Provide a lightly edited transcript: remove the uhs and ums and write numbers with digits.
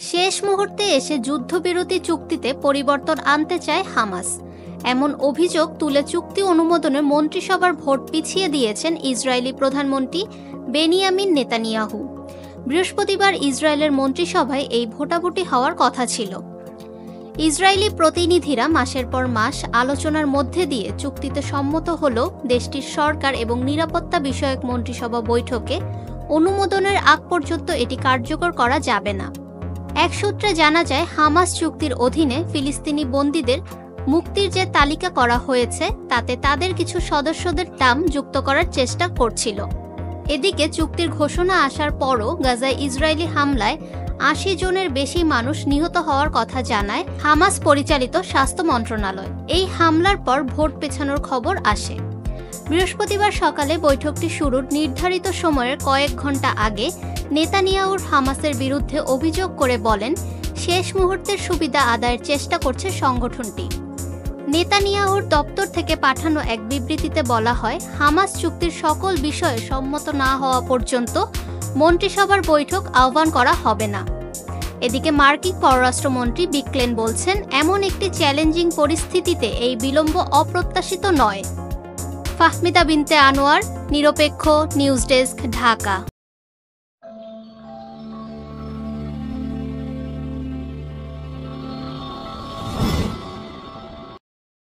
শেষ মুহূর্তে এসে যুদ্ধবিরতি চুক্তিতে পরিবর্তন আনতে চায় হামাস। এমন অভিযোগ তুলে চুক্তি অনুমোদনে মন্ত্রিসভার ভোট পিছিয়ে দিয়েছেন ইসরায়েলি প্রধানমন্ত্রী বেনিয়ামিন নেতানিয়াহু। বৃহস্পতিবার ইসরায়েলের মন্ত্রিসভায় এই ভোটাভুটি হওয়ার কথা ছিল। ইসরায়েলি প্রতিনিধিরা মাসের পর মাস আলোচনার মধ্যে দিয়ে চুক্তিতে সম্মত হলেও দেশটির সরকার এবং নিরাপত্তা বিষয়ক মন্ত্রিসভা বৈঠকে অনুমোদনের আগ পর্যন্ত এটি কার্যকর করা যাবে না। এক সূত্রে জানা যায়, হামাস চুক্তির অধীনে ফিলিস্তিনি বন্দীদের মুক্তির যে তালিকা করা হয়েছে তাতে তাদের কিছু সদস্যদের নাম যুক্ত করার চেষ্টা করছিল। এদিকে চুক্তির ঘোষণা আসার পরও গাজায় ইসরায়েলি হামলায় ৮০ জনের বেশি মানুষ নিহত হওয়ার কথা জানায় হামাস পরিচালিত স্বাস্থ্য মন্ত্রণালয়। এই হামলার পর ভোট পেছানোর খবর আসে। বৃহস্পতিবার সকালে বৈঠকটি শুরুর নির্ধারিত সময়ের কয়েক ঘন্টা আগে নেতানিয়াহুর হামাসের বিরুদ্ধে অভিযোগ করে বলেন, শেষ মুহূর্তের সুবিধা আদায়ের চেষ্টা করছে সংগঠনটি। নেতানিয়াহুর দপ্তর থেকে পাঠানো এক বিবৃতিতে বলা হয়, হামাস চুক্তির সকল বিষয়ে সম্মত না হওয়া পর্যন্ত মন্ত্রিসভার বৈঠক আহ্বান করা হবে না। এদিকে মার্কিন পররাষ্ট্রমন্ত্রী বিক্লেন বলছেন, এমন একটি চ্যালেঞ্জিং পরিস্থিতিতে এই বিলম্ব অপ্রত্যাশিত নয়। ফাহমিদা বিনতে আনোয়ার, নিরপেক্ষ নিউজ ডেস্ক, ঢাকা।